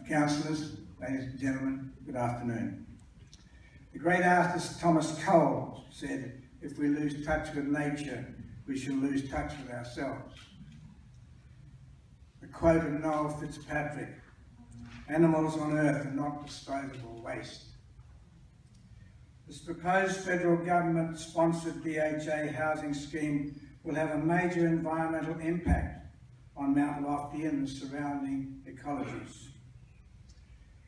Councillors, ladies and gentlemen, good afternoon. The great artist Thomas Cole said, if we lose touch with nature, we shall lose touch with ourselves. The quote of Noel Fitzpatrick, animals on earth are not disposable waste. This proposed federal government-sponsored DHA housing scheme will have a major environmental impact on Mount Lofty and the surrounding ecologies.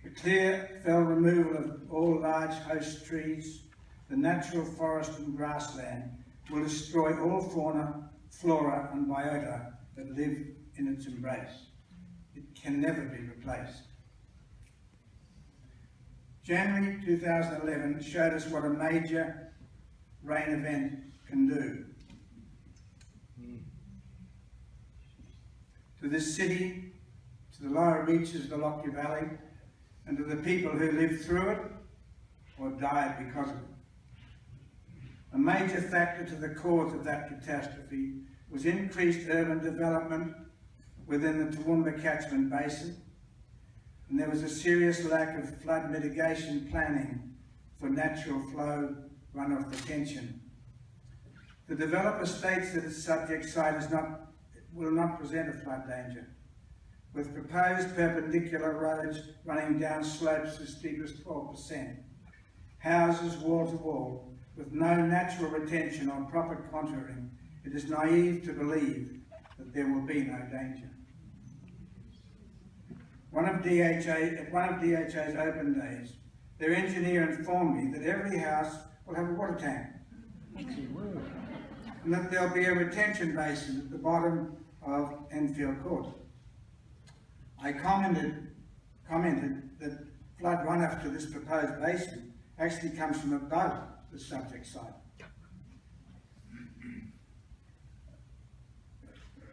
The clear fell removal of all large host trees, the natural forest and grassland will destroy all fauna, flora and biota that live in its embrace. It can never be replaced. January 2011 showed us what a major rain event can do. To this city, to the lower reaches of the Lockyer Valley, and to the people who lived through it or died because of it. A major factor to the cause of that catastrophe was increased urban development within the Toowoomba catchment basin, and there was a serious lack of flood mitigation planning for natural flow runoff retention. The developer states that its subject site will not present a flood danger, with proposed perpendicular roads running down slopes as steep as 12%, houses wall to wall, with no natural retention or proper contouring. It is naive to believe that there will be no danger. At one of DHA's open days, their engineer informed me that every house will have a water tank, and that there'll be a retention basin at the bottom of Enfield Court. I commented that flood runoff to this proposed basin actually comes from above the subject site.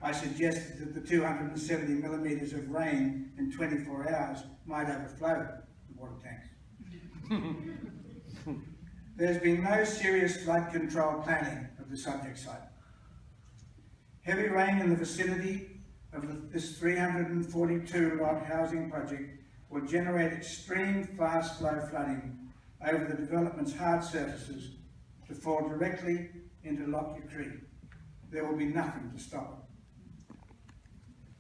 I suggested that the 270 millimetres of rain in 24 hours might overflow the water tanks. There's been no serious flood control planning of the subject site. Heavy rain in the vicinity of this 342-lot housing project will generate extreme fast flow flooding over the development's hard surfaces to fall directly into Lockyer Creek. There will be nothing to stop it.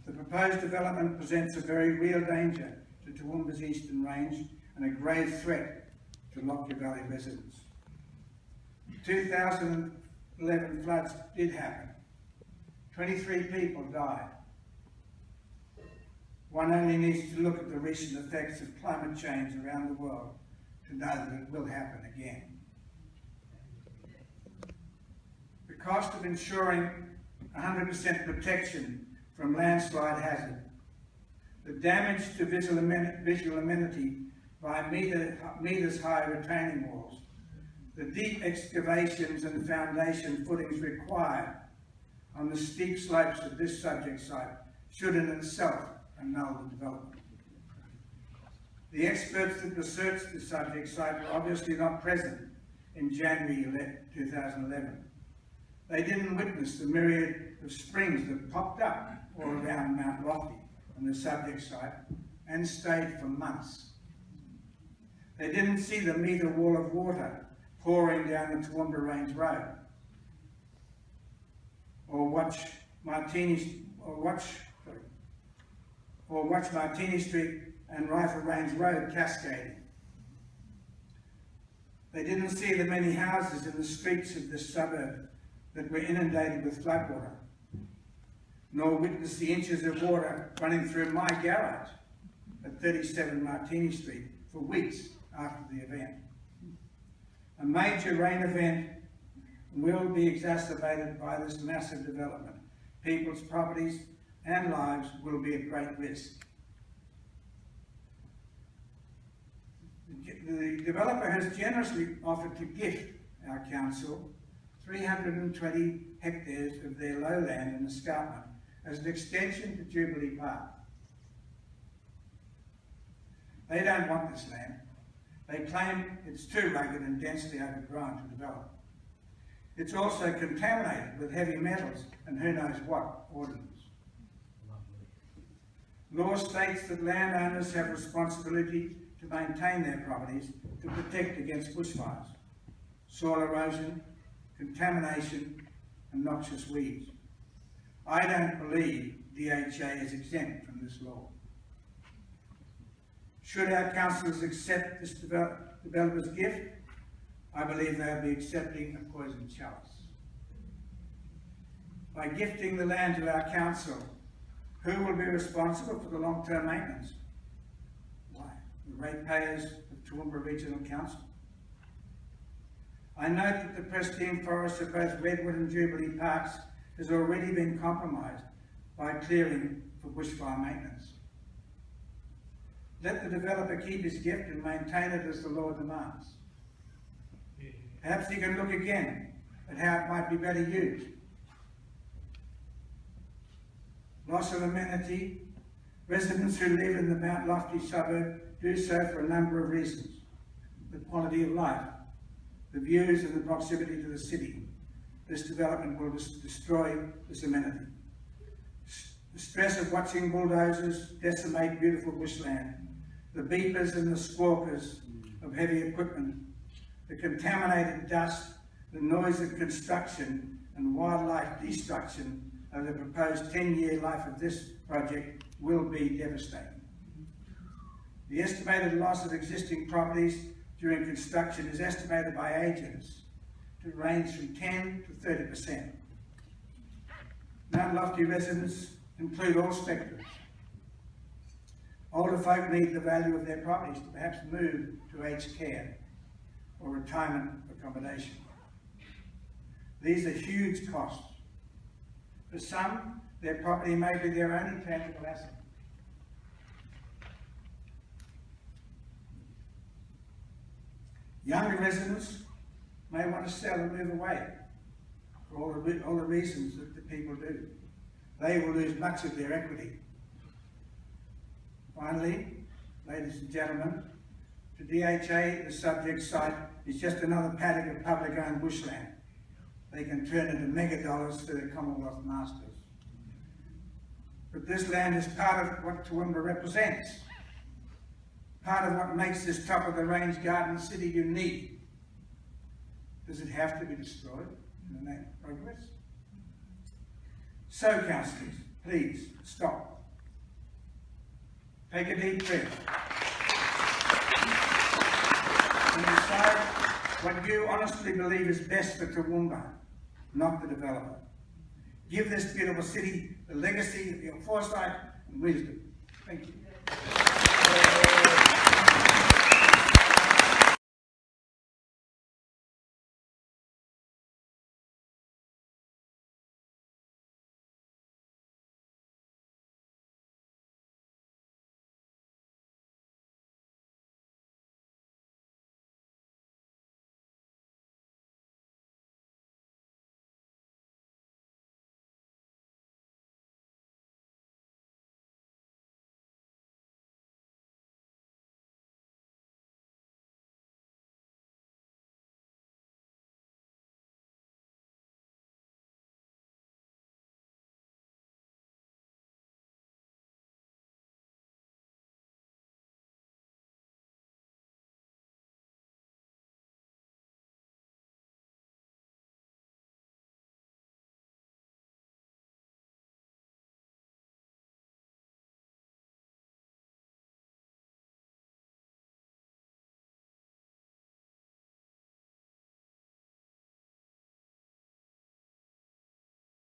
The proposed development presents a very real danger to Toowoomba's eastern range and a grave threat to Lockyer Valley residents. The 2011 floods did happen. 23 people died. One only needs to look at the recent effects of climate change around the world to know that it will happen again. The cost of ensuring 100% protection from landslide hazard, the damage to visual amenity by metres high retaining walls, the deep excavations and foundation footings required on the steep slopes of this subject site should in itself annul the development. The experts that researched the subject site were obviously not present in January 2011. They didn't witness the myriad of springs that popped up all around Mount Lofty on the subject site and stayed for months. They didn't see the metre wall of water pouring down the Toowoomba Range Road, or watch Martini Street and Rifle Range Road cascading. They didn't see the many houses in the streets of this suburb that were inundated with floodwater, nor witness the inches of water running through my garage at 37 Martini Street for weeks after the event. A major rain event will be exacerbated by this massive development. People's properties and lives will be at great risk. The developer has generously offered to gift our council 320 hectares of their lowland in escarpment as an extension to Jubilee Park. They don't want this land. They claim it's too rugged and densely overgrown to develop. It's also contaminated with heavy metals and who knows what ordnance. Law states that landowners have responsibility to maintain their properties to protect against bushfires, soil erosion, contamination and noxious weeds. I don't believe DHA is exempt from this law. Should our councillors accept this developer's gift, I believe they'll be accepting a poisoned chalice. By gifting the land to our council, who will be responsible for the long-term maintenance? Why? The ratepayers of Toowoomba Regional Council. I note that the pristine forest of both Redwood and Jubilee Parks has already been compromised by clearing for bushfire maintenance. Let the developer keep his gift and maintain it as the law demands. Perhaps he can look again at how it might be better used. Loss of amenity. Residents who live in the Mount Lofty suburb do so for a number of reasons. The quality of life, the views and the proximity to the city. This development will destroy this amenity. The stress of watching bulldozers decimate beautiful bushland, the beepers and the squawkers of heavy equipment, the contaminated dust, the noise of construction and wildlife destruction of the proposed 10-year life of this project will be devastating. The estimated loss of existing properties during construction is estimated by agents to range from 10 to 30%. Mount Lofty residents include all spectrums. Older folk need the value of their properties to perhaps move to aged care or retirement accommodation. These are huge costs. For some, their property may be their only tangible asset. Younger residents may want to sell and move away for all the reasons that the people do. They will lose much of their equity. Finally, ladies and gentlemen, to DHA, the subject site is just another paddock of public-owned bushland. They can turn into mega-dollars to their Commonwealth masters. But this land is part of what Toowoomba represents, part of what makes this top-of-the-range garden city unique. Does it have to be destroyed in the name of progress? So, councillors, please stop. Take a deep breath. And decide what you honestly believe is best for Toowoomba, not the developer. Give this beautiful city the legacy of your foresight and wisdom. Thank you.